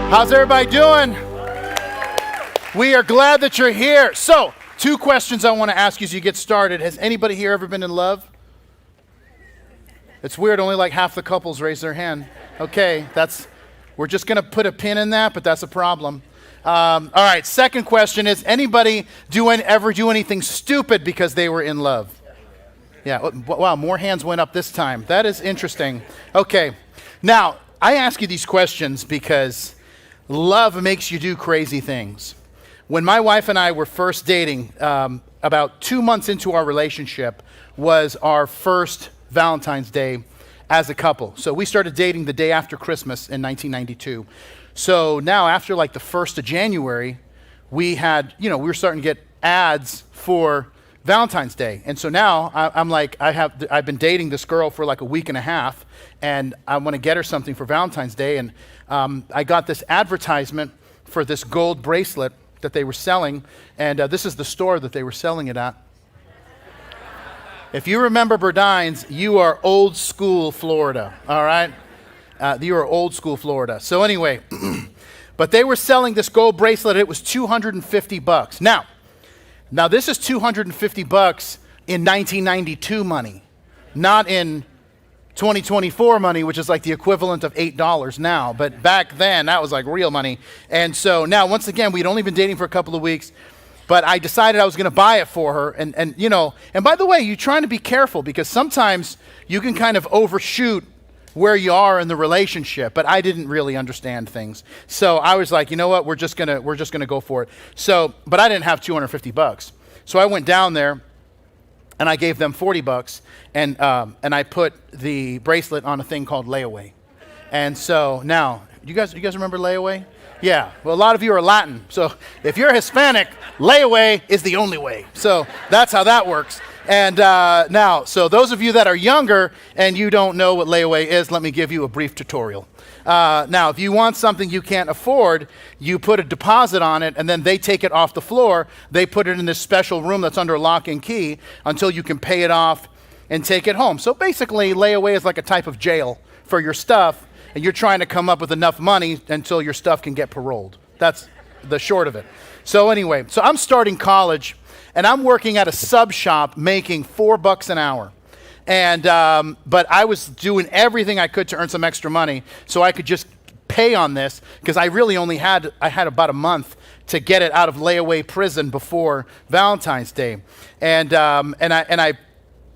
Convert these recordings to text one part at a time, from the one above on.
How's everybody doing? We are glad that you're here. So, 2 questions I want to ask you as you get started. Has anybody here ever been in love? It's weird, only like half the couples raise their hand. Okay, we're just going to put a pin in that, but that's a problem. All right, second question is, anybody ever do anything stupid because they were in love? Yeah, wow, more hands went up this time. That is interesting. Okay, now, I ask you these questions because love makes you do crazy things. When my wife and I were first dating, about 2 months into our relationship was our first Valentine's Day as a couple. So we started dating the day after Christmas in 1992. So now after like the 1st of January, we were starting to get ads for Valentine's Day. And so now I've been dating this girl for like a week and a half, and I want to get her something for Valentine's Day. And I got this advertisement for this gold bracelet that they were selling, and this is the store that they were selling it at. If you remember Burdines, you are old school Florida, all right? You are old school Florida. So anyway, but they were selling this gold bracelet. It was $250. Now this is $250 in 1992 money, not in 2024 money, which is like the equivalent of $8 now. But back then, that was like real money. And so now, once again, we'd only been dating for a couple of weeks, but I decided I was going to buy it for her. And by the way, you're trying to be careful because sometimes you can kind of overshoot where you are in the relationship, but I didn't really understand things. So I was like, you know what, we're just gonna go for it. So, but I didn't have $250. So I went down there and I gave them $40, and I put the bracelet on a thing called layaway. And so now, you guys remember layaway? Yeah, well, a lot of you are Latin. So if you're Hispanic, layaway is the only way. So that's how that works. And now, so those of you that are younger and you don't know what layaway is, let me give you a brief tutorial. Now, if you want something you can't afford, you put a deposit on it, and then they take it off the floor. They put it in this special room that's under lock and key until you can pay it off and take it home. So basically, layaway is like a type of jail for your stuff, and you're trying to come up with enough money until your stuff can get paroled. That's the short of it. So anyway, so I'm starting college, and I'm working at a sub shop making $4 an hour. And but I was doing everything I could to earn some extra money so I could just pay on this, because I really only had about a month to get it out of layaway prison before Valentine's Day. And I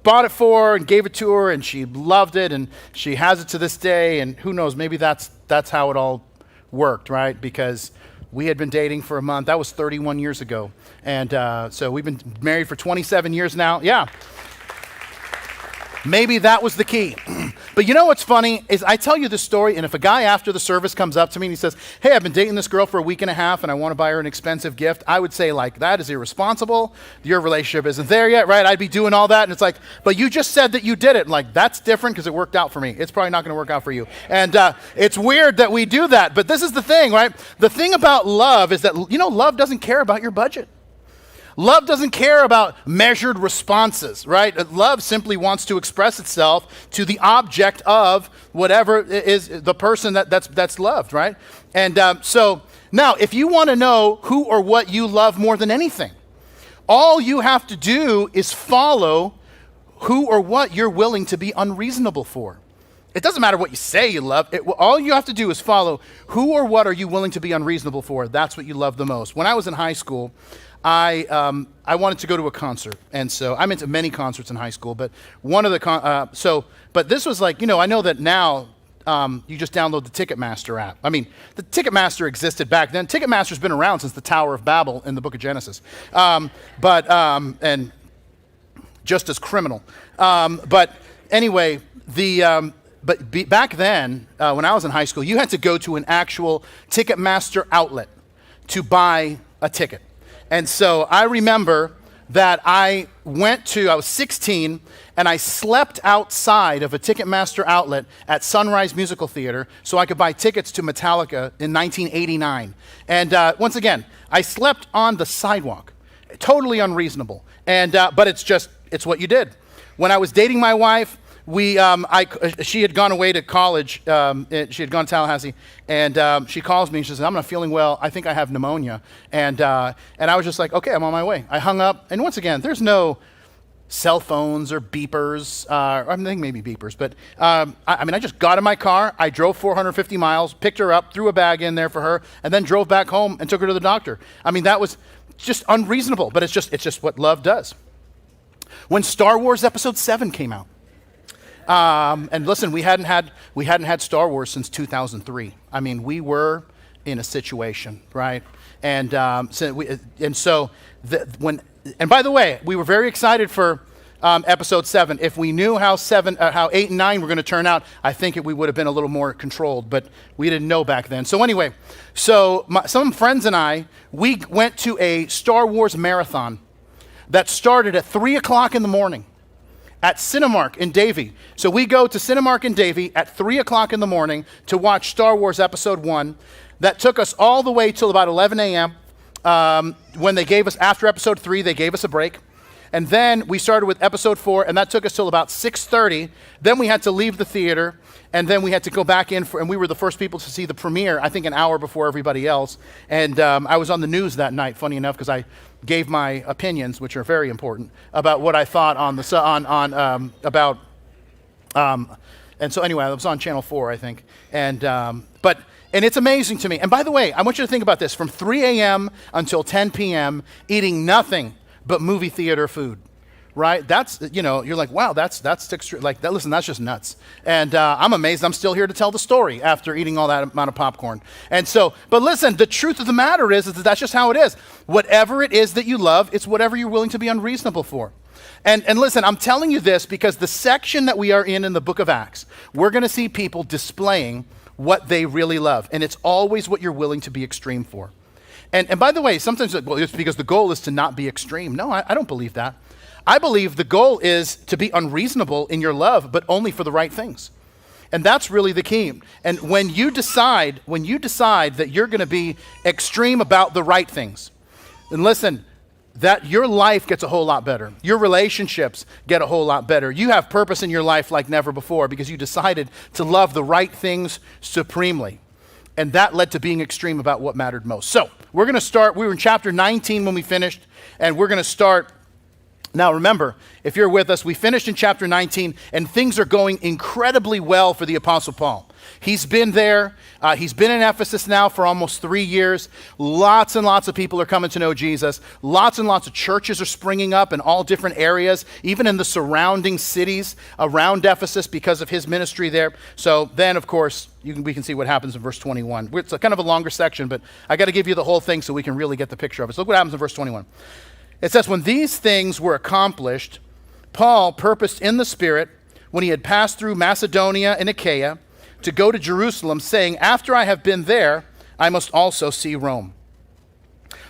bought it for her and gave it to her, and she loved it, and she has it to this day. And who knows, maybe that's how it all worked, right? Because we had been dating for a month. That was 31 years ago. And so we've been married for 27 years now. Yeah. Maybe that was the key. But you know what's funny is I tell you this story, and if a guy after the service comes up to me and he says, hey, I've been dating this girl for a week and a half and I want to buy her an expensive gift, I would say, like, that is irresponsible. Your relationship isn't there yet, right? I'd be doing all that. And it's like, but you just said that you did it. Like, that's different because it worked out for me. It's probably not going to work out for you. And it's weird that we do that. But this is the thing, right? The thing about love is that, love doesn't care about your budget. Love doesn't care about measured responses, right? Love simply wants to express itself to the object of whatever is the person that's loved, right? And so now, if you want to know who or what you love more than anything, all you have to do is follow who or what you're willing to be unreasonable for. It doesn't matter what you say you love. All you have to do is follow who or what are you willing to be unreasonable for. That's what you love the most. When I was in high school, I wanted to go to a concert, and so I'm into many concerts in high school. But one of the but this was like, I know that now you just download the Ticketmaster app. I mean, the Ticketmaster existed back then. Ticketmaster's been around since the Tower of Babel in the Book of Genesis, and just as criminal. But anyway, back then, when I was in high school, you had to go to an actual Ticketmaster outlet to buy a ticket. And so I remember that I was 16, and I slept outside of a Ticketmaster outlet at Sunrise Musical Theater so I could buy tickets to Metallica in 1989. And once again, I slept on the sidewalk. Totally unreasonable. And but it's what you did. When I was dating my wife, she had gone away to college. She had gone to Tallahassee, and she calls me and she says, "I'm not feeling well. I think I have pneumonia." And I was just like, "Okay, I'm on my way." I hung up, and once again, there's no cell phones or beepers. I think maybe beepers, but I just got in my car. I drove 450 miles, picked her up, threw a bag in there for her, and then drove back home and took her to the doctor. I mean, that was just unreasonable, but it's just what love does. When Star Wars Episode 7 came out. And listen, we hadn't had Star Wars since 2003. I mean, we were in a situation, right? And by the way, we were very excited for Episode 7. If we knew how 8 and 9 were going to turn out, I think we would have been a little more controlled, but we didn't know back then. So anyway, some friends and I, we went to a Star Wars marathon that started at 3 o'clock in the morning. At Cinemark in Davie. So we go to Cinemark in Davie at 3 o'clock in the morning to watch Star Wars Episode 1. That took us all the way till about 11 a.m. When they gave us, after Episode 3, they gave us a break. And then we started with Episode 4, and that took us till about 6:30. Then we had to leave the theater, and then we had to go back in, and we were the first people to see the premiere, I think an hour before everybody else. And I was on the news that night, funny enough, because I gave my opinions, which are very important, about what I thought and so anyway, I was on Channel 4, I think. And it's amazing to me. And by the way, I want you to think about this. From 3 a.m. until 10 p.m., eating nothing but movie theater food, right? That's, you're like, wow, that's extra. Like, that, listen, that's just nuts. And I'm amazed I'm still here to tell the story after eating all that amount of popcorn. And so, but listen, the truth of the matter is that that's just how it is. Whatever it is that you love, it's whatever you're willing to be unreasonable for. And listen, I'm telling you this because the section that we are in the book of Acts, we're going to see people displaying what they really love. And it's always what you're willing to be extreme for. And by the way, sometimes it's because the goal is to not be extreme. No, I don't believe that. I believe the goal is to be unreasonable in your love, but only for the right things. And that's really the key. And when you decide that you're going to be extreme about the right things, then listen, that your life gets a whole lot better. Your relationships get a whole lot better. You have purpose in your life like never before because you decided to love the right things supremely. And that led to being extreme about what mattered most. So we're going to start. We were in chapter 19 when we finished, and we're going to start. Now remember, if you're with us, we finished in chapter 19, and things are going incredibly well for the Apostle Paul. He's been there. He's been in Ephesus now for almost 3 years. Lots and lots of people are coming to know Jesus. Lots and lots of churches are springing up in all different areas, even in the surrounding cities around Ephesus because of his ministry there. So then, of course, we can see what happens in verse 21. It's a kind of a longer section, but I got to give you the whole thing so we can really get the picture of it. So look what happens in verse 21. It says, when these things were accomplished, Paul purposed in the Spirit, when he had passed through Macedonia and Achaia, to go to Jerusalem, saying, after I have been there, I must also see Rome.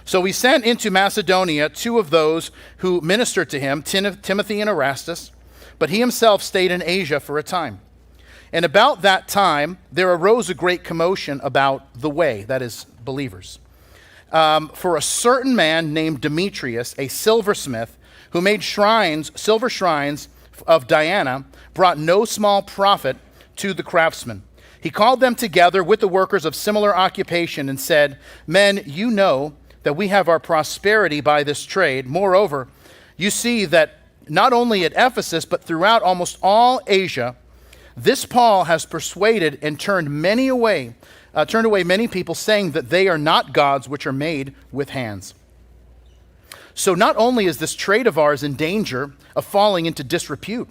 So he sent into Macedonia 2 of those who ministered to him, Timothy and Erastus, but he himself stayed in Asia for a time. And about that time, there arose a great commotion about the way, that is, believers. For a certain man named Demetrius, a silversmith, who made silver shrines of Diana, brought no small profit to the craftsmen. He called them together with the workers of similar occupation and said, men, you know that we have our prosperity by this trade. Moreover, you see that not only at Ephesus, but throughout almost all Asia, this Paul has persuaded and turned away many people, saying that they are not gods which are made with hands. So not only is this trade of ours in danger of falling into disrepute,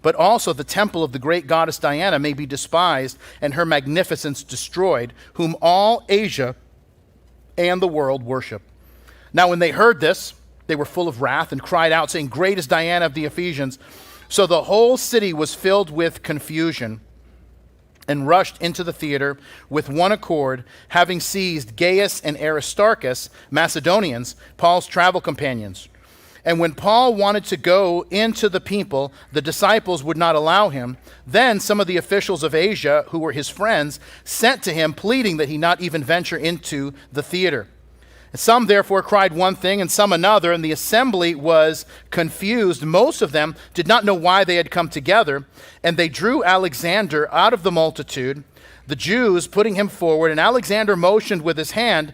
but also the temple of the great goddess Diana may be despised and her magnificence destroyed, whom all Asia and the world worship. Now when they heard this, they were full of wrath and cried out, saying, great is Diana of the Ephesians. So the whole city was filled with confusion and rushed into the theater with one accord, having seized Gaius and Aristarchus, Macedonians, Paul's travel companions. And when Paul wanted to go into the people, the disciples would not allow him. Then some of the officials of Asia, who were his friends, sent to him, pleading that he not even venture into the theater. Some therefore cried one thing and some another, and the assembly was confused. Most of them did not know why they had come together, and they drew Alexander out of the multitude, the Jews putting him forward, and Alexander motioned with his hand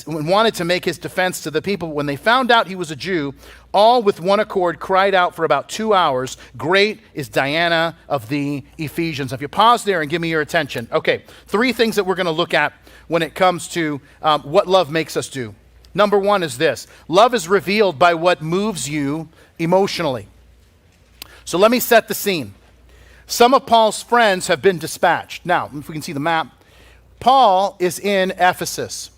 and wanted to make his defense to the people. When they found out he was a Jew, all with one accord cried out for about 2 hours, "Great is Diana of the Ephesians." If you pause there and give me your attention. Okay, 3 things that we're going to look at when it comes to what love makes us do. Number 1 is this: love is revealed by what moves you emotionally. So let me set the scene. Some of Paul's friends have been dispatched. Now, if we can see the map, Paul is in Ephesus.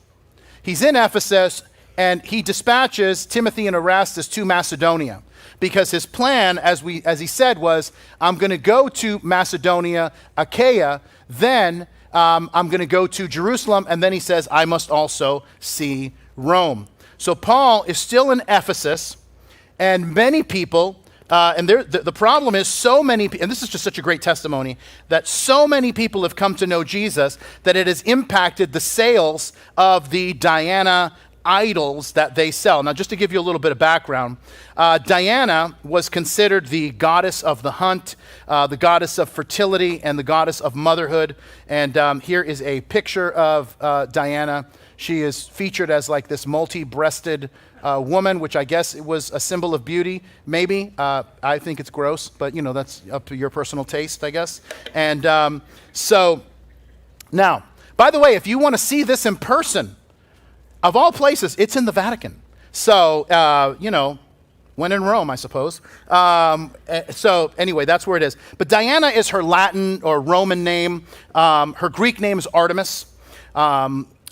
He's in Ephesus, and he dispatches Timothy and Erastus to Macedonia, because his plan, as he said, was, I'm going to go to Macedonia, Achaia, then I'm going to go to Jerusalem, and then he says, I must also see Rome. So Paul is still in Ephesus, and many people, and the problem is so many, and this is just such a great testimony, that so many people have come to know Jesus that it has impacted the sales of the Diana idols that they sell. Now, just to give you a little bit of background, Diana was considered the goddess of the hunt, the goddess of fertility, and the goddess of motherhood. And here is a picture of Diana. She is featured as like this multi-breasted woman, which I guess it was a symbol of beauty, maybe. I think it's gross, but that's up to your personal taste, I guess. And so now, by the way, if you want to see this in person, of all places, it's in the Vatican. So, when in Rome, I suppose. So anyway, that's where it is. But Diana is her Latin or Roman name. Her Greek name is Artemis.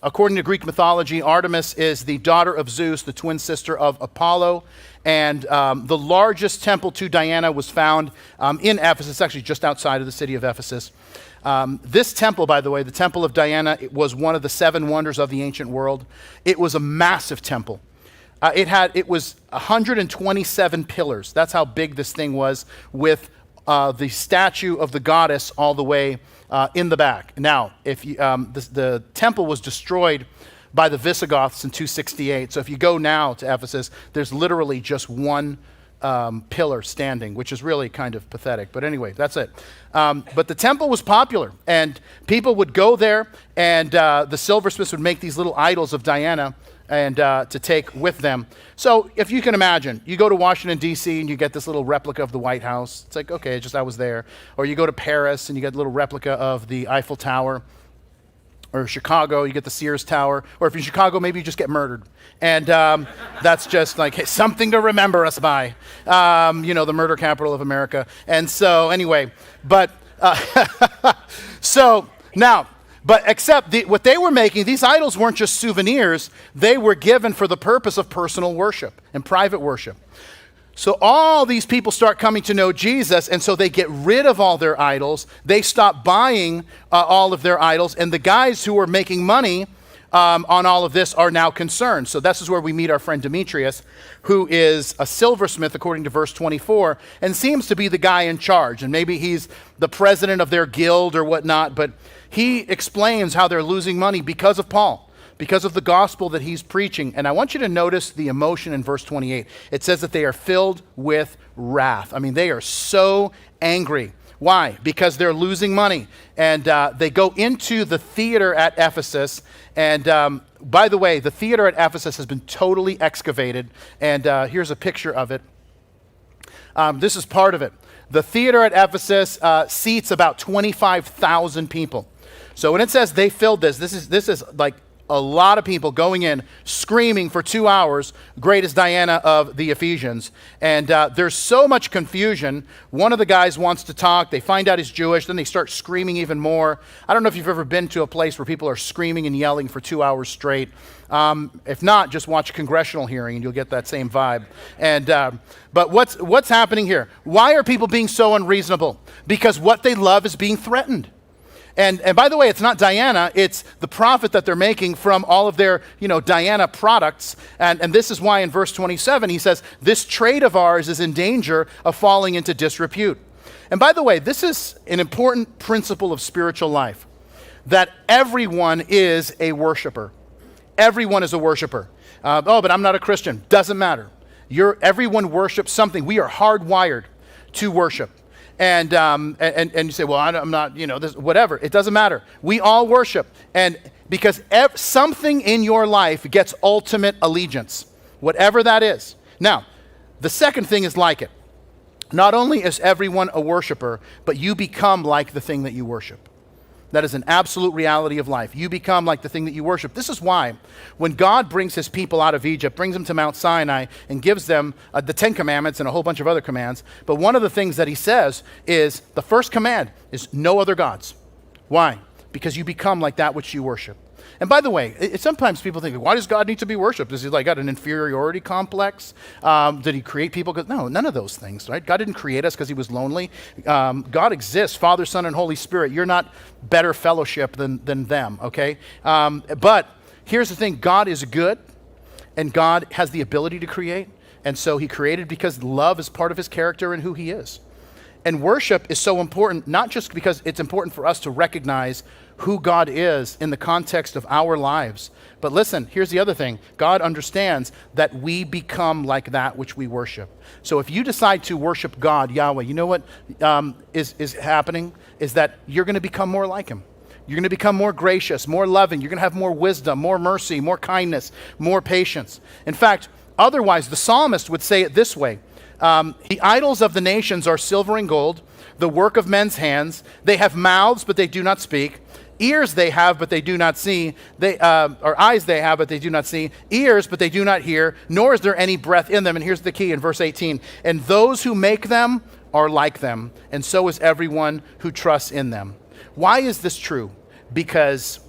According to Greek mythology, Artemis is the daughter of Zeus, the twin sister of Apollo. And the largest temple to Diana was found in Ephesus, actually just outside of the city of Ephesus. This temple, by the way, the Temple of Diana, it was one of the 7 wonders of the ancient world. It was a massive temple. It was 127 pillars. That's how big this thing was, with the statue of the goddess all the way in the back. Now, if you, the temple was destroyed by the Visigoths in 268. So if you go now to Ephesus, there's literally just one pillar standing, which is really kind of pathetic. But anyway, that's it. But the temple was popular, and people would go there, and the silversmiths would make these little idols of Diana and to take with them. So if you can imagine, you go to Washington, D.C., and you get this little replica of the White House. It's like, okay, just I was there. Or you go to Paris, and you get a little replica of the Eiffel Tower. Or Chicago, you get the Sears Tower. Or if you're in Chicago, maybe you just get murdered. And that's just like, hey, something to remember us by. The murder capital of America. And so anyway, but so now, but except what they were making, these idols weren't just souvenirs. They were given for the purpose of personal worship and private worship. So all these people start coming to know Jesus, and so they get rid of all their idols. They stop buying all of their idols, and the guys who are making money on all of this are now concerned. So this is where we meet our friend Demetrius, who is a silversmith, according to verse 24, and seems to be the guy in charge. And maybe he's the president of their guild or whatnot, but he explains how they're losing money because of Paul, because of the gospel that he's preaching. And I want you to notice the emotion in verse 28. It says that they are filled with wrath. I mean, they are so angry. Why? Because they're losing money. And they go into the theater at Ephesus. And by the way, the theater at Ephesus has been totally excavated. And here's a picture of it. This is part of it. The theater at Ephesus seats about 25,000 people. So when it says they filled this is like a lot of people going in, screaming for 2 hours, "Great is Diana of the Ephesians." And there's so much confusion. One of the guys wants to talk. They find out he's Jewish. Then they start screaming even more. I don't know if you've ever been to a place where people are screaming and yelling for 2 hours straight. If not, just watch a congressional hearing and you'll get that same vibe. And but what's happening here? Why are people being so unreasonable? Because what they love is being threatened. And by the way, it's not Diana, it's the profit that they're making from all of their, Diana products. And this is why in verse 27, he says, this trade of ours is in danger of falling into disrepute. And by the way, this is an important principle of spiritual life, that everyone is a worshiper. everyone is a worshiper. Oh, but I'm not a Christian. Doesn't matter. Everyone worships something. We are hardwired to worship. And you say, well, I'm not, this, whatever. It doesn't matter. We all worship. And because something in your life gets ultimate allegiance, whatever that is. Now, the second thing is like it. Not only is everyone a worshiper, but you become like the thing that you worship. That is an absolute reality of life. You become like the thing that you worship. This is why when God brings his people out of Egypt, brings them to Mount Sinai and gives them the 10 commandments and a whole bunch of other commands, but one of the things that he says is the first command is no other gods. Why? Because you become like that which you worship. And by the way, sometimes people think, why does God need to be worshipped? Is he got an inferiority complex? Did he create people? No, none of those things, right? God didn't create us because he was lonely. God exists, Father, Son, and Holy Spirit. You're not better fellowship than them, okay? But here's the thing. God is good, and God has the ability to create. And so he created because love is part of his character and who he is. And worship is so important, not just because it's important for us to recognize who God is in the context of our lives. But listen, here's the other thing. God understands that we become like that which we worship. So if you decide to worship God, Yahweh, you know what is happening? Is that you're going to become more like him. You're going to become more gracious, more loving. You're going to have more wisdom, more mercy, more kindness, more patience. In fact, otherwise, the psalmist would say it this way. The idols of the nations are silver and gold, the work of men's hands. They have mouths, but they do not speak. Ears they have, but they do not see. Or eyes they have, but they do not see. Ears, but they do not hear, nor is there any breath in them. And here's the key in verse 18. And those who make them are like them, and so is everyone who trusts in them. Why is this true? Because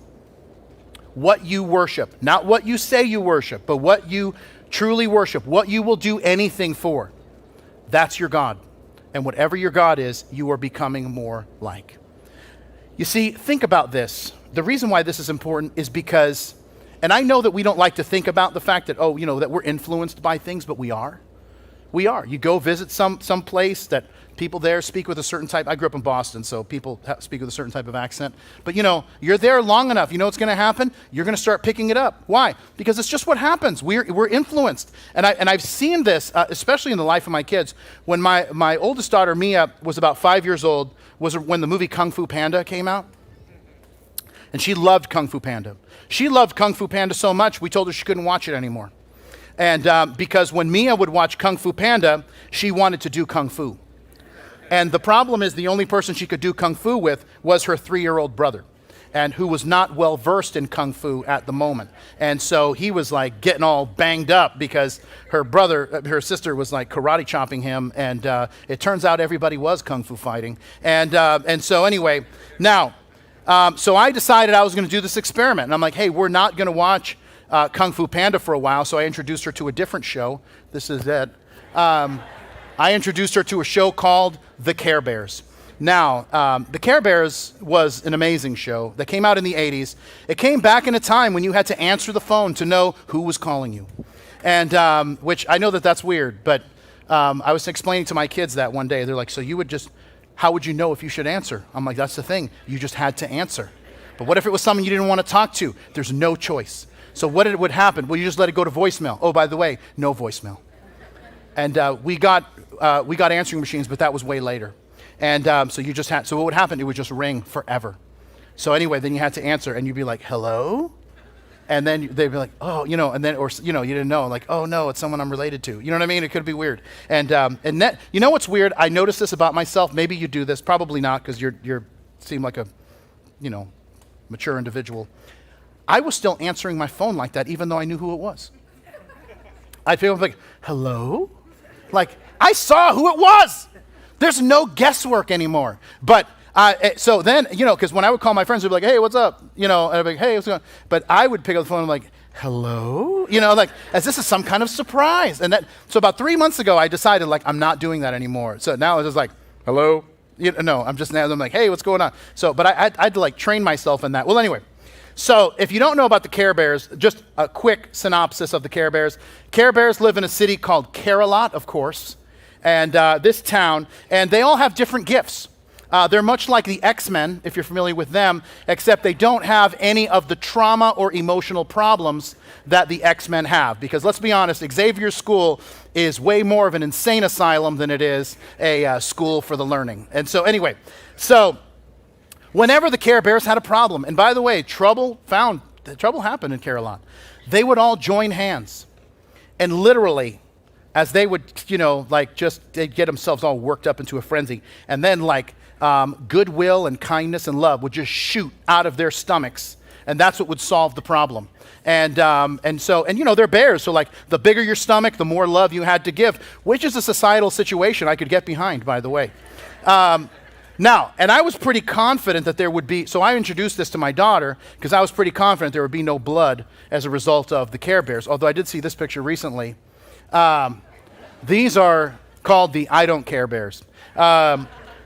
what you worship, not what you say you worship, but what you truly worship, what you will do anything for, that's your God. And whatever your God is, you are becoming more like. You see, think about this. The reason why this is important is because, and I know that we don't like to think about the fact that, that we're influenced by things, but we are. We are. You go visit some place that people there speak with a certain type. I grew up in Boston, so people speak with a certain type of accent. But you're there long enough. You know what's going to happen? You're going to start picking it up. Why? Because it's just what happens. We're influenced. And I've seen this, especially in the life of my kids. When my oldest daughter, Mia, was about 5 years old, was when the movie Kung Fu Panda came out. And she loved Kung Fu Panda. She loved Kung Fu Panda so much, we told her she couldn't watch it anymore. And because when Mia would watch Kung Fu Panda, she wanted to do Kung Fu. And the problem is the only person she could do Kung Fu with was her 3-year-old brother, and who was not well versed in Kung Fu at the moment. And so he was like getting all banged up because her sister was like karate chopping him, and it turns out everybody was Kung Fu fighting. And so anyway, now, so I decided I was going to do this experiment. And I'm like, hey, we're not going to watch Kung Fu Panda for a while, so I introduced her to a different show. This is it. I introduced her to a show called The Care Bears. Now, The Care Bears was an amazing show that came out in the 80s. It came back in a time when you had to answer the phone to know who was calling you. And which I know that's weird, but I was explaining to my kids that one day. They're like, so how would you know if you should answer? I'm like, that's the thing. You just had to answer. But what if it was someone you didn't want to talk to? There's no choice. So what would happen? Well, you just let it go to voicemail. Oh, by the way, no voicemail. And we got answering machines, but that was way later. And so what would happen? It would just ring forever. So anyway, then you had to answer, and you'd be like, hello? And then they'd be like, oh, and then, you didn't know, like, oh no, it's someone I'm related to. You know what I mean? It could be weird. And you know what's weird? I noticed this about myself. Maybe you do this, probably not, because you seem like a, mature individual. I was still answering my phone like that, even though I knew who it was. I'd feel like, hello? Like, I saw who it was. There's no guesswork anymore. But so then, because when I would call my friends, they'd be like, hey, what's up? And I'd be like, hey, what's going on? But I would pick up the phone and like, hello? Like, as this is some kind of surprise. And so about 3 months ago, I decided, like, I'm not doing that anymore. So now it's just like, hello? I'm like, hey, what's going on? So, but I had to, like, train myself in that. Well, anyway. So if you don't know about the Care Bears, just a quick synopsis of the Care Bears. Care Bears live in a city called Care-a-Lot, of course, and this town, and they all have different gifts. They're much like the X-Men, if you're familiar with them, except they don't have any of the trauma or emotional problems that the X-Men have. Because let's be honest, Xavier's school is way more of an insane asylum than it is a school for the learning. And so anyway, whenever the Care Bears had a problem, and by the way, trouble happened in Carolina, they would all join hands. And literally, as they would, they'd get themselves all worked up into a frenzy. And then goodwill and kindness and love would just shoot out of their stomachs. And that's what would solve the problem. And they're bears. So the bigger your stomach, the more love you had to give, which is a societal situation I could get behind, by the way. Now, and I was pretty confident that there would be, so I introduced this to my daughter because I was pretty confident there would be no blood as a result of the Care Bears, although I did see this picture recently. These are called the I Don't Care Bears.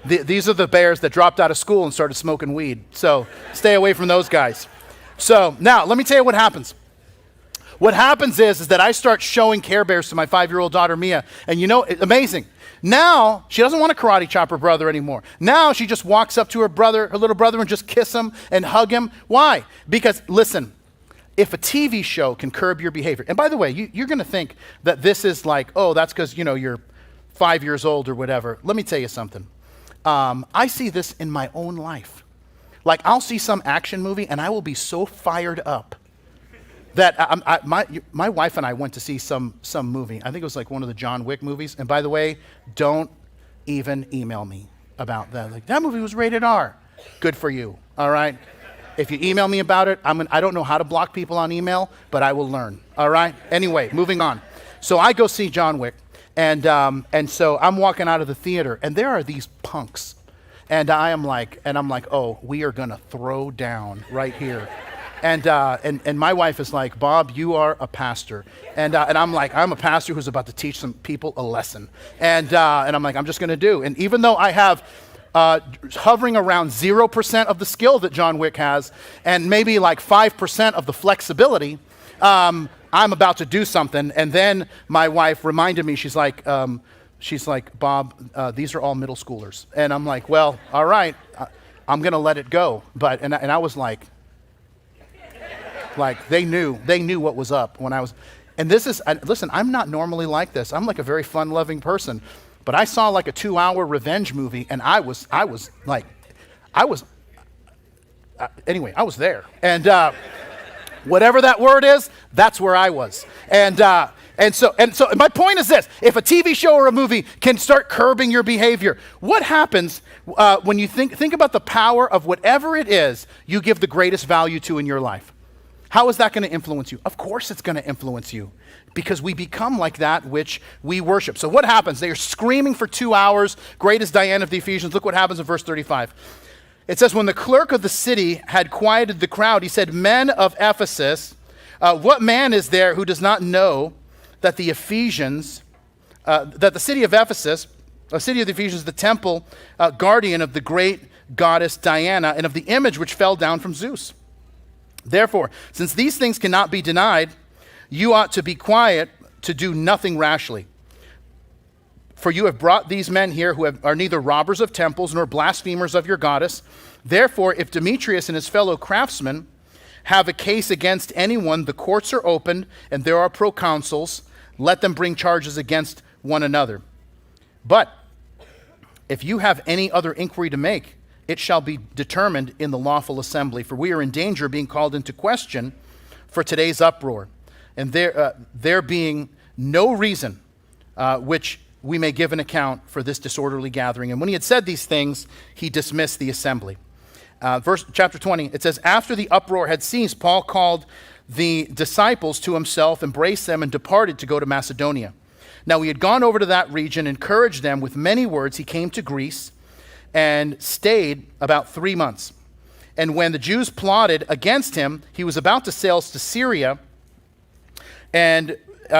These are the bears that dropped out of school and started smoking weed, so stay away from those guys. So now, let me tell you what happens. What happens is that I start showing Care Bears to my 5-year-old daughter, Mia, and amazing. Now, she doesn't want to karate chop her brother anymore. Now, she just walks up to her little brother, and just kiss him and hug him. Why? Because, listen, if a TV show can curb your behavior, and by the way, you're going to think that this is that's because, you're 5 years old or whatever. Let me tell you something. I see this in my own life. I'll see some action movie, and I will be so fired up that my wife and I went to see some movie. I think it was one of the John Wick movies. And by the way, don't even email me about that. That movie was rated R. Good for you, all right? If you email me about it, I don't know how to block people on email, but I will learn, all right? Anyway, moving on. So I go see John Wick, and so I'm walking out of the theater, and there are these punks. And I'm like, oh, we are going to throw down right here. And my wife is like, Bob, you are a pastor. And I'm like, I'm a pastor who's about to teach some people a lesson. And I'm like, I'm just going to do. And even though I have hovering around 0% of the skill that John Wick has, and maybe 5% of the flexibility, I'm about to do something. And then my wife reminded me, she's like, Bob, these are all middle schoolers. And I'm like, well, all right, I'm going to let it go. And I was like, they knew what was up when I was, and listen, I'm not normally like this. I'm a very fun-loving person, but I saw a 2-hour revenge movie, and I was there. And whatever that word is, that's where I was. And so my point is this: if a TV show or a movie can start curbing your behavior, what happens when you think about the power of whatever it is you give the greatest value to in your life? How is that going to influence you? Of course it's going to influence you, because we become like that which we worship. So what happens? They are screaming for 2 hours. Great is Diana of the Ephesians. Look what happens in verse 35. It says, when the clerk of the city had quieted the crowd, he said, men of Ephesus, what man is there who does not know that the Ephesians, that the city of Ephesus, a city of the Ephesians, the temple guardian of the great goddess Diana, and of the image which fell down from Zeus? Therefore, since these things cannot be denied, you ought to be quiet, to do nothing rashly. For you have brought these men here who are neither robbers of temples nor blasphemers of your goddess. Therefore, if Demetrius and his fellow craftsmen have a case against anyone, the courts are opened, and there are proconsuls. Let them bring charges against one another. But if you have any other inquiry to make, it shall be determined in the lawful assembly, for we are in danger of being called into question for today's uproar, and there being no reason which we may give an account for this disorderly gathering. And when he had said these things, he dismissed the assembly. Chapter 20, it says, after the uproar had ceased, Paul called the disciples to himself, embraced them, and departed to go to Macedonia. Now he had gone over to that region, encouraged them with many words. He came to Greece and stayed about 3 months. And when the Jews plotted against him, he was about to sail to Syria, and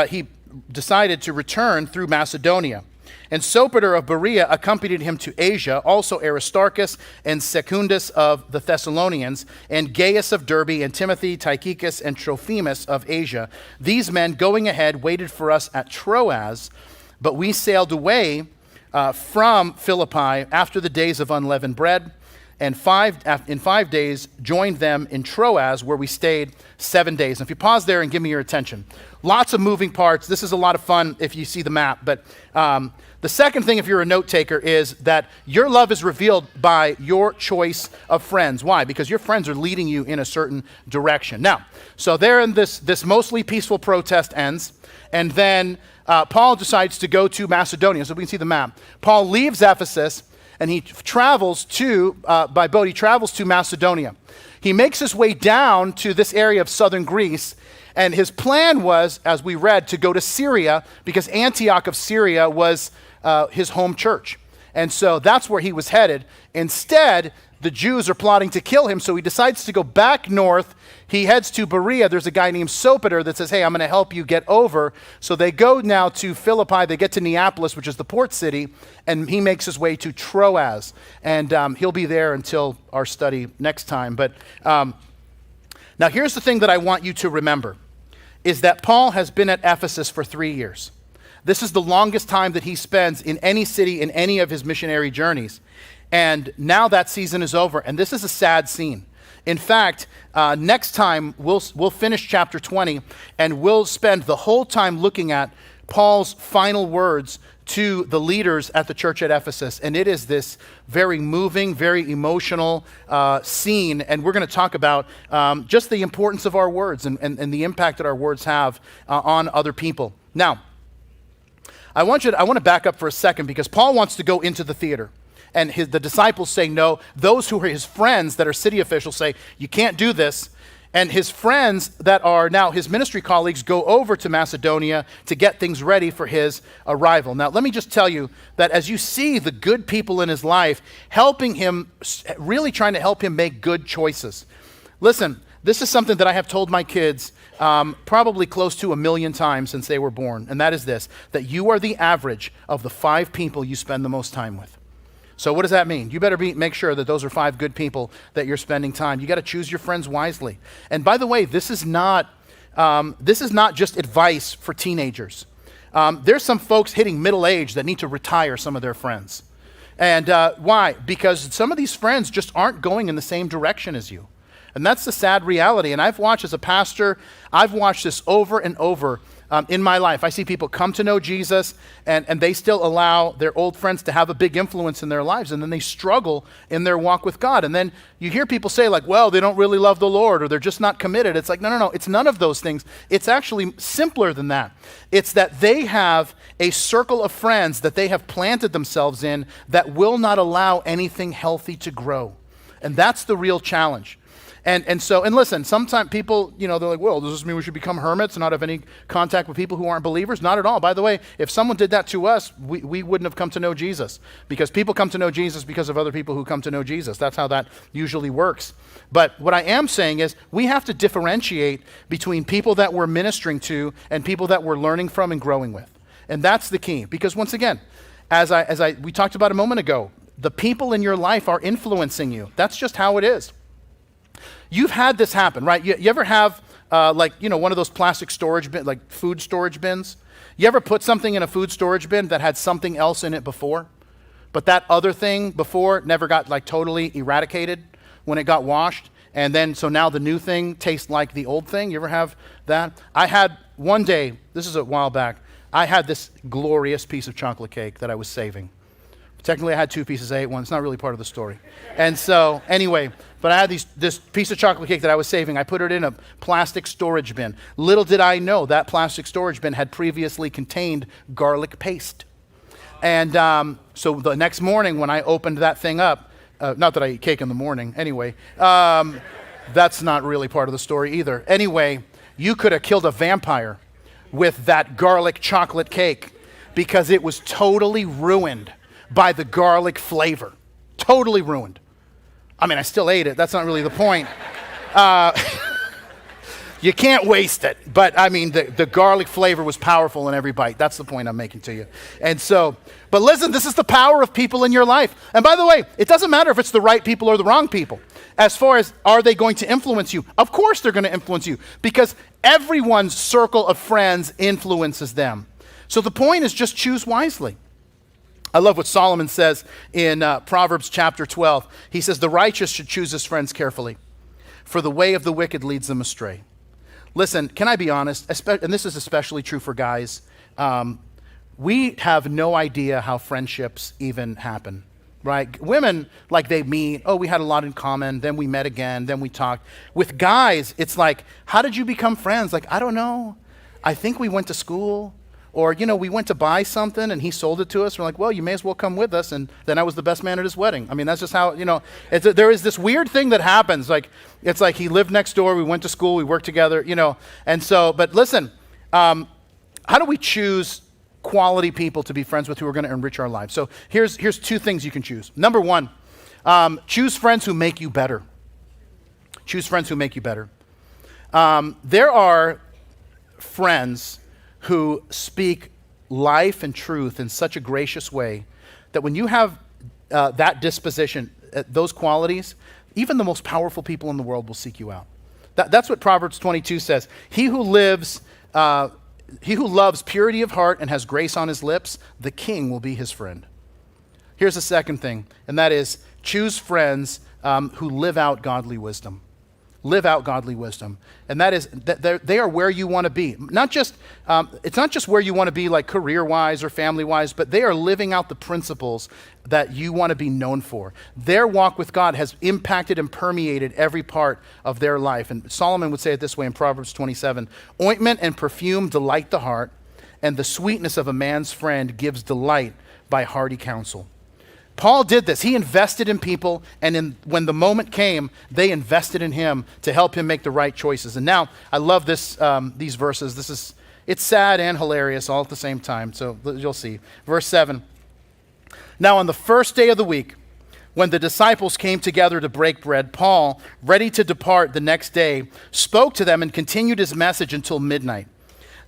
he decided to return through Macedonia. And Sopater of Berea accompanied him to Asia, also Aristarchus and Secundus of the Thessalonians, and Gaius of Derbe, and Timothy, Tychicus, and Trophimus of Asia. These men, going ahead, waited for us at Troas, but we sailed away from Philippi after the days of unleavened bread, and in 5 days joined them in Troas, where we stayed 7 days. And if you pause there and give me your attention, lots of moving parts. This is a lot of fun if you see the map. But the second thing, if you're a note taker, is that your love is revealed by your choice of friends. Why? Because your friends are leading you in a certain direction. Now, so there in this mostly peaceful protest ends, and then Paul decides to go to Macedonia. So we can see the map. Paul leaves Ephesus, and he travels by boat, he travels to Macedonia. He makes his way down to this area of southern Greece, and his plan was, as we read, to go to Syria, because Antioch of Syria was his home church. And so that's where he was headed. Instead, the Jews are plotting to kill him, so he decides to go back north. He heads to Berea. There's a guy named Sopater that says, hey, I'm going to help you get over. So they go now to Philippi. They get to Neapolis, which is the port city, and he makes his way to Troas. And he'll be there until our study next time. But now here's the thing that I want you to remember, is that Paul has been at Ephesus for 3 years. This is the longest time that he spends in any city in any of his missionary journeys. And now that season is over, and this is a sad scene. In fact, next time we'll finish chapter 20, and we'll spend the whole time looking at Paul's final words to the leaders at the church at Ephesus. And it is this very moving, very emotional scene. And we're going to talk about just the importance of our words and the impact that our words have on other people. Now, I want to back up for a second, because Paul wants to go into the theater. And the disciples say no. Those who are his friends that are city officials say, you can't do this. And his friends that are now his ministry colleagues go over to Macedonia to get things ready for his arrival. Now, let me just tell you that as you see the good people in his life helping him, really trying to help him make good choices. Listen, this is something that I have told my kids probably close to 1 million times since they were born. And that is this, that you are the average of the 5 people you spend the most time with. So what does that mean? You better make sure that those are 5 good people that you're spending time. You got to choose your friends wisely. And by the way, this is not just advice for teenagers. There's some folks hitting middle age that need to retire some of their friends. And why? Because some of these friends just aren't going in the same direction as you. And that's the sad reality. And I've watched as a pastor, I've watched this over and over in my life. I see people come to know Jesus, and they still allow their old friends to have a big influence in their lives, and then they struggle in their walk with God. And then you hear people say like, well, they don't really love the Lord, or they're just not committed. It's like, no. It's none of those things. It's actually simpler than that. It's that they have a circle of friends that they have planted themselves in that will not allow anything healthy to grow. And that's the real challenge. And listen, sometimes people, they're like, well, does this mean we should become hermits and not have any contact with people who aren't believers? Not at all. By the way, if someone did that to us, we wouldn't have come to know Jesus, because people come to know Jesus because of other people who come to know Jesus. That's how that usually works. But what I am saying is we have to differentiate between people that we're ministering to and people that we're learning from and growing with. And that's the key. Because once again, as we talked about a moment ago, the people in your life are influencing you. That's just how it is. You've had this happen, right? You ever have one of those plastic storage bins, like food storage bins? You ever put something in a food storage bin that had something else in it before, but that other thing before never got totally eradicated when it got washed? And then, so now the new thing tastes like the old thing? You ever have that? I had one day, this is a while back, I had this glorious piece of chocolate cake that I was saving. Technically, I had 2 pieces. I ate one. It's not really part of the story. And so, anyway, but I had this piece of chocolate cake that I was saving. I put it in a plastic storage bin. Little did I know that plastic storage bin had previously contained garlic paste. And so the next morning when I opened that thing up, not that I eat cake in the morning, anyway, that's not really part of the story either. Anyway, you could have killed a vampire with that garlic chocolate cake, because it was totally ruined by the garlic flavor. Totally ruined. I mean, I still ate it. That's not really the point. You can't waste it. But I mean, the garlic flavor was powerful in every bite. That's the point I'm making to you. And so, but listen, this is the power of people in your life. And by the way, it doesn't matter if it's the right people or the wrong people. As far as, are they going to influence you? Of course they're going to influence you, because everyone's circle of friends influences them. So the point is, just choose wisely. I love what Solomon says in Proverbs chapter 12. He says, the righteous should choose his friends carefully, for the way of the wicked leads them astray. Listen, can I be honest? And this is especially true for guys. We have no idea how friendships even happen, right? Women, like they meet, oh, we had a lot in common, then we met again, then we talked. With guys, it's like, how did you become friends? Like, I don't know. I think we went to school. Or, we went to buy something and he sold it to us. We're like, well, you may as well come with us. And then I was the best man at his wedding. I mean, that's just how, there is this weird thing that happens. Like, it's like he lived next door. We went to school. We worked together, And so, but listen, how do we choose quality people to be friends with who are going to enrich our lives? So here's two things you can choose. Number one, choose friends who make you better. Choose friends who make you better. There are friends who speak life and truth in such a gracious way that when you have that disposition, those qualities, even the most powerful people in the world will seek you out. That's what Proverbs 22 says. He who loves purity of heart and has grace on his lips, the king will be his friend. Here's the second thing, and that is choose friends who live out godly wisdom. Live out godly wisdom. And that is, they are where you want to be. It's not just where you want to be like career-wise or family-wise, but they are living out the principles that you want to be known for. Their walk with God has impacted and permeated every part of their life. And Solomon would say it this way in Proverbs 27, ointment and perfume delight the heart, and the sweetness of a man's friend gives delight by hearty counsel. Paul did this. He invested in people, and when the moment came, they invested in him to help him make the right choices. And now, I love these verses. It's sad and hilarious all at the same time, so you'll see. Verse 7. Now on the first day of the week, when the disciples came together to break bread, Paul, ready to depart the next day, spoke to them and continued his message until midnight.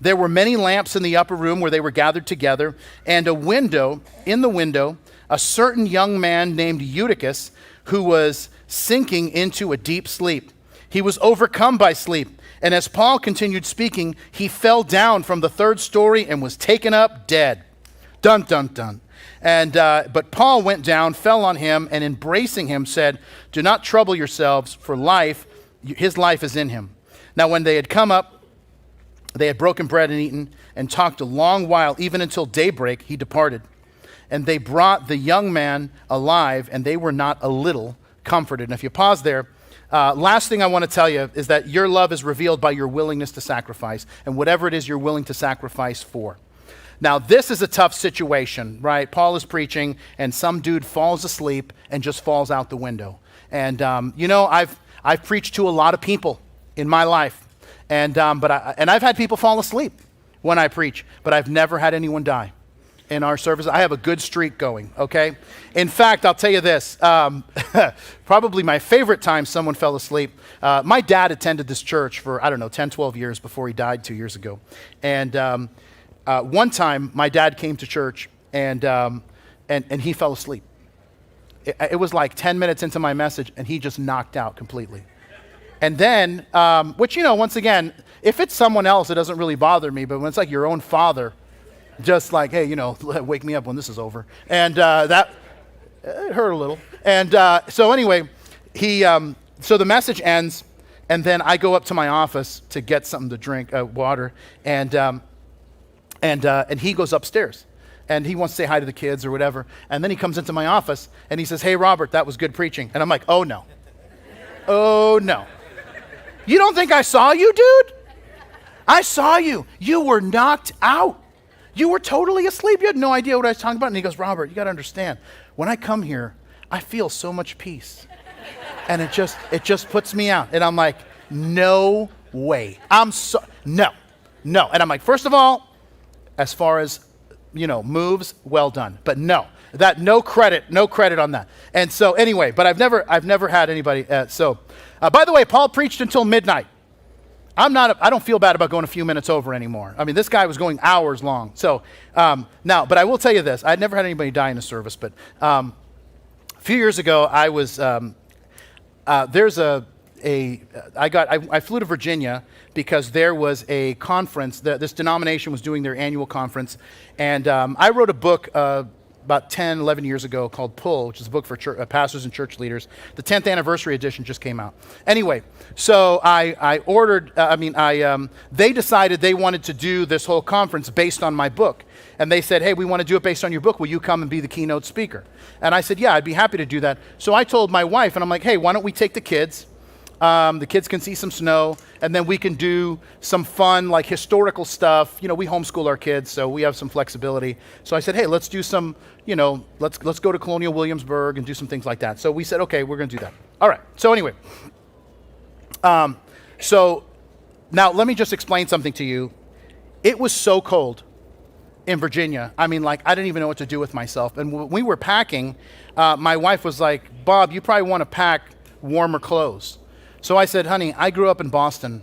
There were many lamps in the upper room where they were gathered together, and in the window, a certain young man named Eutychus, who was sinking into a deep sleep. He was overcome by sleep, and as Paul continued speaking, he fell down from the third story and was taken up dead. Dun, dun, dun. But Paul went down, fell on him, and embracing him said, do not trouble yourselves, for his life is in him. Now when they had come up, they had broken bread and eaten, and talked a long while, even until daybreak, he departed. And they brought the young man alive, and they were not a little comforted. And if you pause there, last thing I want to tell you is that your love is revealed by your willingness to sacrifice, and whatever it is you're willing to sacrifice for. Now, this is a tough situation, right? Paul is preaching, and some dude falls asleep and just falls out the window. And I've preached to a lot of people in my life, and I've had people fall asleep when I preach, but I've never had anyone die in our service. I have a good streak going, okay? In fact, I'll tell you this, probably my favorite time someone fell asleep, my dad attended this church for, 10, 12 years before he died 2 years ago. And one time, my dad came to church, and he fell asleep. It was like 10 minutes into my message, and he just knocked out completely. And then, once again, if it's someone else, it doesn't really bother me, but when it's like your own father, just like, hey, wake me up when this is over. And that it hurt a little. And so anyway, so the message ends, and then I go up to my office to get something to drink, water, and he goes upstairs. And he wants to say hi to the kids or whatever. And then he comes into my office, and he says, hey, Robert, that was good preaching. And I'm like, oh, no. Oh, no. You don't think I saw you, dude? I saw you. You were knocked out. You were totally asleep. You had no idea what I was talking about. And he goes, Robert, you got to understand, when I come here, I feel so much peace. And it just puts me out. And I'm like, no way. No. And I'm like, first of all, as far as, moves, well done. But no credit on that. And so anyway, but I've never had anybody. By the way, Paul preached until midnight. I don't feel bad about going a few minutes over anymore. I mean, this guy was going hours long. So now, but I will tell you this. I'd never had anybody die in a service, but a few years ago, I was, I flew to Virginia because there was a conference, this denomination was doing their annual conference, and I wrote a book about 10, 11 years ago called Pull, which is a book for pastors and church leaders. The 10th anniversary edition just came out. Anyway, so I ordered, they decided they wanted to do this whole conference based on my book. And they said, hey, we want to do it based on your book. Will you come and be the keynote speaker? And I said, yeah, I'd be happy to do that. So I told my wife, and I'm like, hey, why don't we take the kids? The kids can see some snow, and then we can do some fun, like historical stuff. You know, we homeschool our kids, so we have some flexibility. So I said, hey, let's do some, let's go to Colonial Williamsburg and do some things like that. So we said, okay, we're going to do that. All right. So anyway, so now let me just explain something to you. It was so cold in Virginia. I mean, like, I didn't even know what to do with myself. And when we were packing, my wife was like, Bob, you probably want to pack warmer clothes. So I said, honey, I grew up in Boston.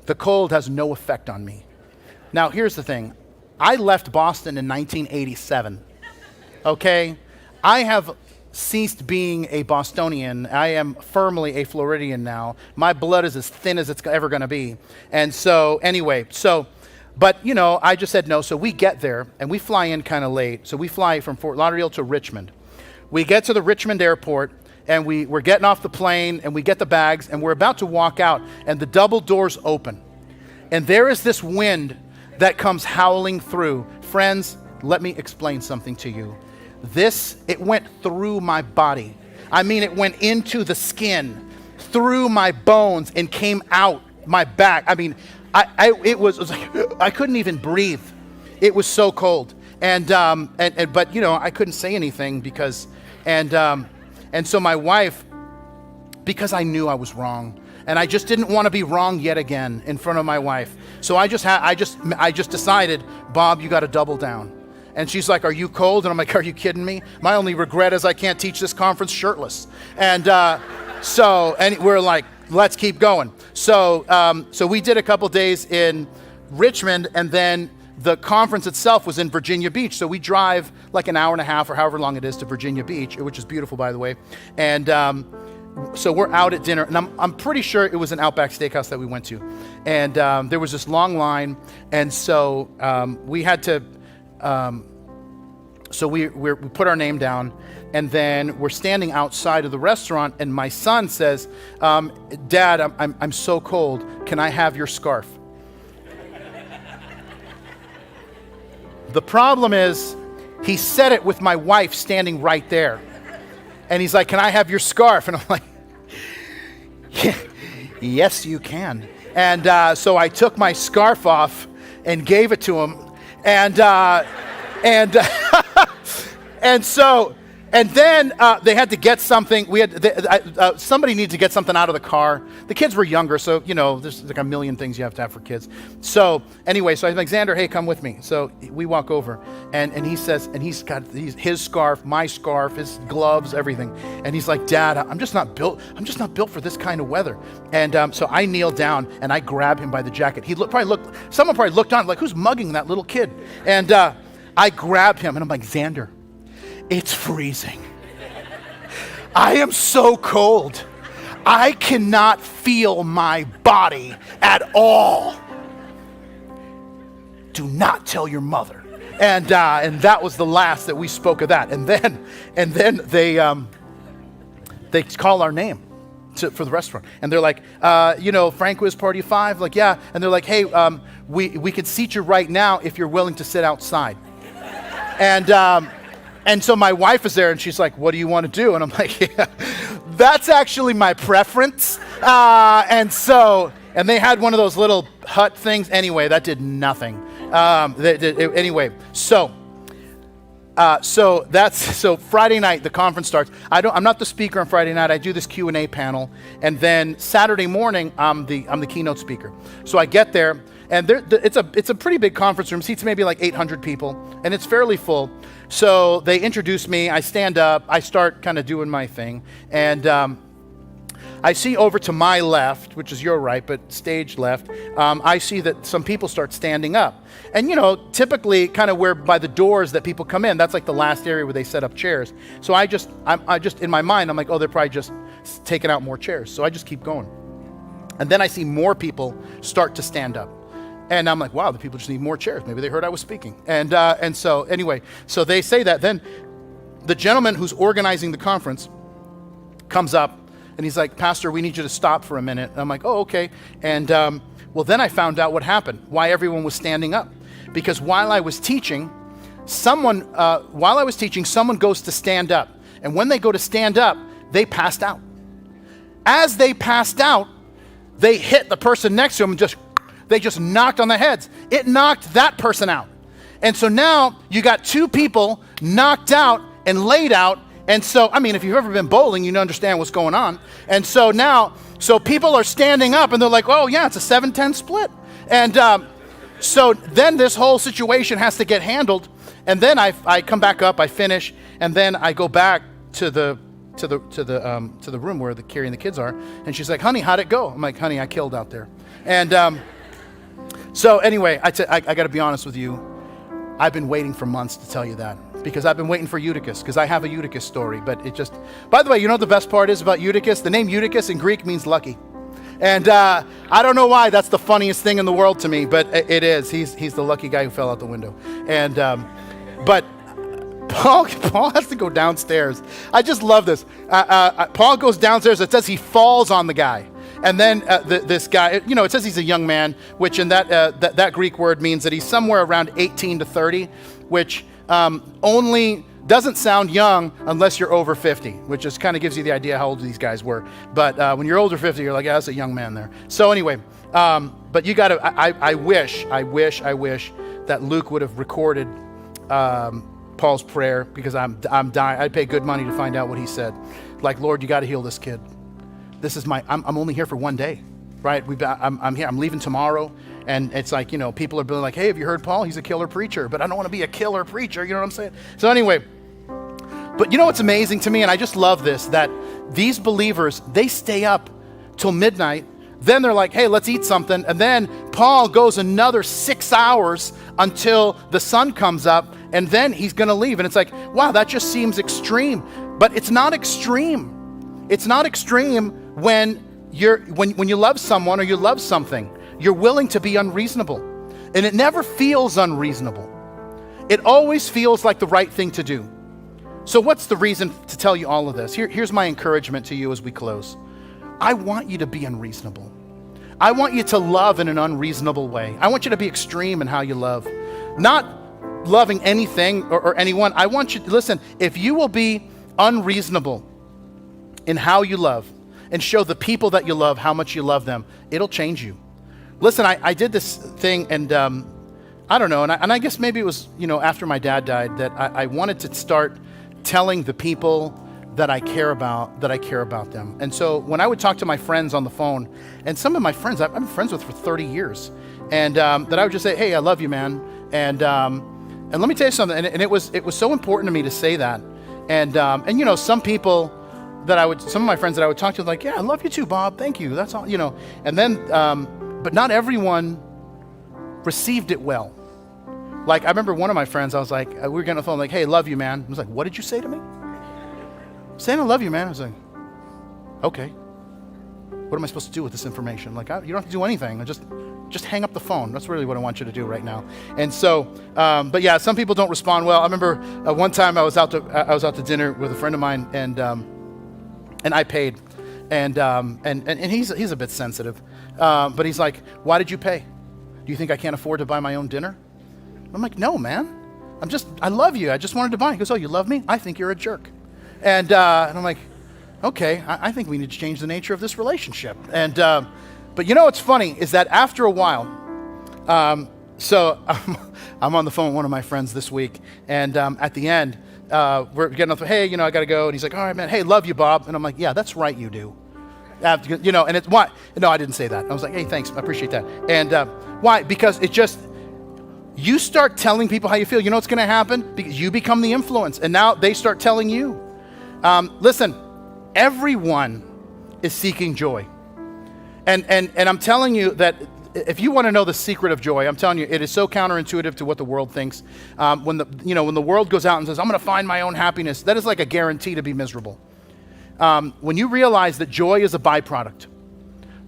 The cold has no effect on me. Now, here's the thing. I left Boston in 1987, okay? I have ceased being a Bostonian. I am firmly a Floridian now. My blood is as thin as it's ever gonna be. And so, anyway, but I just said no. So we get there, and we fly in kind of late. So we fly from Fort Lauderdale to Richmond. We get to the Richmond airport, and we're getting off the plane, and we get the bags, and we're about to walk out, and the double doors open. And there is this wind that comes howling through. Friends, let me explain something to you. It went through my body. I mean, it went into the skin, through my bones, and came out my back. I mean, it was like, I couldn't even breathe. It was so cold. But I couldn't say anything because, and so my wife, because I knew I was wrong, and I just didn't want to be wrong yet again in front of my wife. So I just decided, Bob, you got to double down. And she's like, are you cold? And I'm like, are you kidding me? My only regret is I can't teach this conference shirtless. And we're like, let's keep going. So we did a couple days in Richmond, and then the conference itself was in Virginia Beach. So we drive like an hour and a half or however long it is to Virginia Beach, which is beautiful, by the way. And so we're out at dinner, and I'm pretty sure it was an Outback Steakhouse that we went to. And there was this long line, and so we had to, we put our name down, and then we're standing outside of the restaurant, and my son says, Dad, I'm so cold. Can I have your scarf? The problem is, he said it with my wife standing right there. And he's like, can I have your scarf? And I'm like, yeah, yes, you can. And so I took my scarf off and gave it to him. And then they had to get something. Somebody needed to get something out of the car. The kids were younger, so there's like a million things you have to have for kids. So anyway, so I was like, Xander, hey, come with me. So we walk over, and he says, and he's got his scarf, my scarf, his gloves, everything. And he's like, Dad, I'm just not built for this kind of weather. And so I kneel down and I grab him by the jacket. Someone probably looked on like, who's mugging that little kid? And I grab him, and I'm like, Xander, it's freezing. I am so cold. I cannot feel my body at all. Do not tell your mother. And that was the last that we spoke of that. And then they call our name for the restaurant, and they're like, Frank Party 5, like, yeah. And they're like, hey, we could seat you right now if you're willing to sit outside. And so my wife is there, and she's like, what do you want to do? And I'm like, yeah, that's actually my preference. And they had one of those little hut things. Anyway, that did nothing. So Friday night, the conference starts. I'm not the speaker on Friday night. I do this Q&A panel. And then Saturday morning, I'm the keynote speaker. So I get there, and it's a pretty big conference room, seats maybe like 800 people, and it's fairly full. So they introduce me, I stand up, I start kind of doing my thing, and I see over to my left, which is your right, but stage left, I see that some people start standing up. And typically kind of where by the doors that people come in, that's like the last area where they set up chairs. So I just in my mind, I'm like, oh, they're probably just taking out more chairs. So I just keep going. And then I see more people start to stand up. And I'm like, wow, the people just need more chairs. Maybe they heard I was speaking. And so anyway, so they say that. Then the gentleman who's organizing the conference comes up and he's like, Pastor, we need you to stop for a minute. And I'm like, oh, okay. And well, then I found out what happened, why everyone was standing up. Because while I was teaching, someone goes to stand up. And when they go to stand up, they passed out. As they passed out, they hit the person next to them and they just knocked on the heads. It knocked that person out. And so now you got two people knocked out and laid out. And so, I mean, if you've ever been bowling, you understand what's going on. And so now, people are standing up and they're like, oh yeah, it's a 7-10 split. And so then this whole situation has to get handled. And then I come back up, I finish, and then I go back to the room where Carrie and the kids are. And she's like, honey, how'd it go? I'm like, honey, I killed out there. And so anyway, I got to be honest with you. I've been waiting for months to tell you that, because I've been waiting for Eutychus, because I have a Eutychus story. But by the way, you know what the best part is about Eutychus? The name Eutychus in Greek means lucky. And I don't know why that's the funniest thing in the world to me, but it is. He's the lucky guy who fell out the window. And but Paul has to go downstairs. I just love this. Paul goes downstairs. It says he falls on the guy. And then this guy, it says he's a young man, which in that Greek word means that he's somewhere around 18 to 30, which only doesn't sound young unless you're over 50, which just kind of gives you the idea how old these guys were. But when you're over 50, you're like, yeah, that's a young man there. So anyway, but you got to, I wish that Luke would have recorded Paul's prayer, because I'm dying. I'd pay good money to find out what he said. Like, Lord, you got to heal this kid. This is I'm only here for one day, right? I'm here. I'm leaving tomorrow. And it's like, people are being like, hey, have you heard Paul? He's a killer preacher, but I don't want to be a killer preacher. You know what I'm saying? So anyway, but you know what's amazing to me? And I just love this, that these believers, they stay up till midnight. Then they're like, hey, let's eat something. And then Paul goes another 6 hours until the sun comes up, and then he's going to leave. And it's like, wow, that just seems extreme. But it's not extreme. It's not extreme when you love someone or you love something. You're willing to be unreasonable. And it never feels unreasonable. It always feels like the right thing to do. So what's the reason to tell you all of this? Here's my encouragement to you as we close. I want you to be unreasonable. I want you to love in an unreasonable way. I want you to be extreme in how you love. Not loving anything or anyone. I want you to listen, if you will be unreasonable in how you love and show the people that you love how much you love them, it'll change you. Listen, I did this thing, and I don't know, and I guess maybe it was, after my dad died, that I wanted to start telling the people that I care about them. And so when I would talk to my friends on the phone, and some of my friends I've been friends with for 30 years, and that I would just say, hey, I love you, man. And let me tell you something, and it was so important to me to say that. And some people some of my friends that I would talk to, like, yeah, I love you too, Bob. Thank you. That's all, And then, but not everyone received it well. Like, I remember one of my friends, I was like, we were getting on the phone, like, hey, love you, man. I was like, what did you say to me? Saying I love you, man. I was like, okay. What am I supposed to do with this information? Like, you don't have to do anything. Just hang up the phone. That's really what I want you to do right now. And so, but yeah, some people don't respond well. I remember one time I was out to dinner with a friend of mine, and I paid, and he's a bit sensitive, but he's like, why did you pay? Do you think I can't afford to buy my own dinner? I'm like, no, man. I love you. I just wanted to buy. He goes, oh, you love me? I think you're a jerk. And I'm like, okay, I think we need to change the nature of this relationship. And but what's funny is that after a while, so I'm on the phone with one of my friends this week, and at the end, we're getting off, hey, I got to go. And he's like, all right, man, hey, love you, Bob. And I'm like, yeah, that's right, you do. And it's why? No, I didn't say that. I was like, hey, thanks, I appreciate that. And why? Because it just, you start telling people how you feel. You know what's going to happen? Because you become the influence, and now they start telling you. Listen, everyone is seeking joy. And I'm telling you that if you want to know the secret of joy, I'm telling you, it is so counterintuitive to what the world thinks. When the world goes out and says, I'm going to find my own happiness, that is like a guarantee to be miserable. When you realize that joy is a byproduct,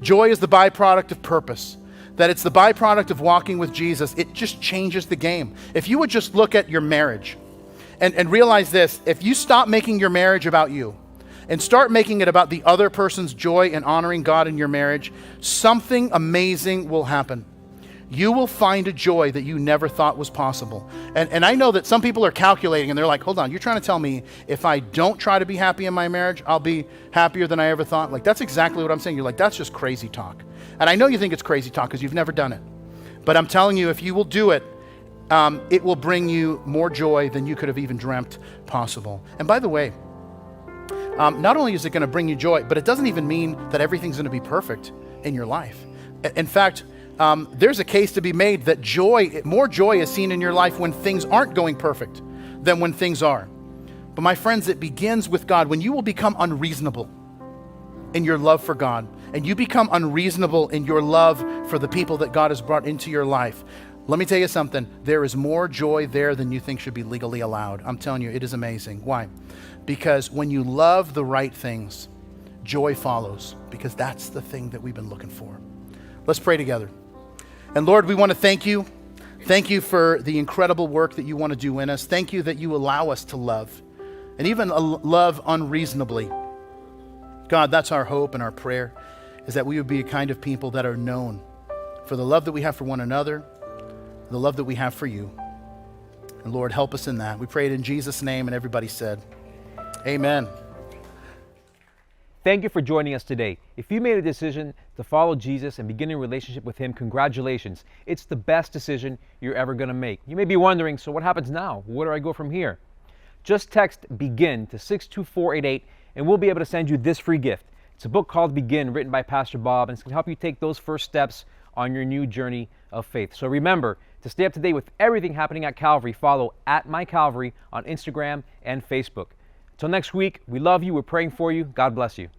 joy is the byproduct of purpose, that it's the byproduct of walking with Jesus, it just changes the game. If you would just look at your marriage and realize this, if you stop making your marriage about you and start making it about the other person's joy and honoring God in your marriage, something amazing will happen. You will find a joy that you never thought was possible. And I know that some people are calculating and they're like, hold on, you're trying to tell me if I don't try to be happy in my marriage, I'll be happier than I ever thought? Like, that's exactly what I'm saying. You're like, that's just crazy talk. And I know you think it's crazy talk because you've never done it. But I'm telling you, if you will do it, it will bring you more joy than you could have even dreamt possible. And by the way, not only is it going to bring you joy, but it doesn't even mean that everything's going to be perfect in your life. In fact, there's a case to be made that more joy is seen in your life when things aren't going perfect than when things are. But my friends, it begins with God. When you will become unreasonable in your love for God, and you become unreasonable in your love for the people that God has brought into your life, let me tell you something. There is more joy there than you think should be legally allowed. I'm telling you, it is amazing. Why? Because when you love the right things, joy follows, because that's the thing that we've been looking for. Let's pray together. And Lord, we want to thank you. Thank you for the incredible work that you want to do in us. Thank you that you allow us to love, and even love unreasonably. God, that's our hope and our prayer, is that we would be a kind of people that are known for the love that we have for one another, the love that we have for you. And Lord, help us in that. We pray it in Jesus' name, and everybody said, amen. Thank you for joining us today. If you made a decision to follow Jesus and begin a relationship with him, congratulations. It's the best decision you're ever going to make. You may be wondering, so what happens now? Where do I go from here? Just text BEGIN to 62488 and we'll be able to send you this free gift. It's a book called Begin, written by Pastor Bob, and it's going to help you take those first steps on your new journey of faith. So remember, to stay up to date with everything happening at Calvary, follow @MyCalvary on Instagram and Facebook. Until next week, we love you. We're praying for you. God bless you.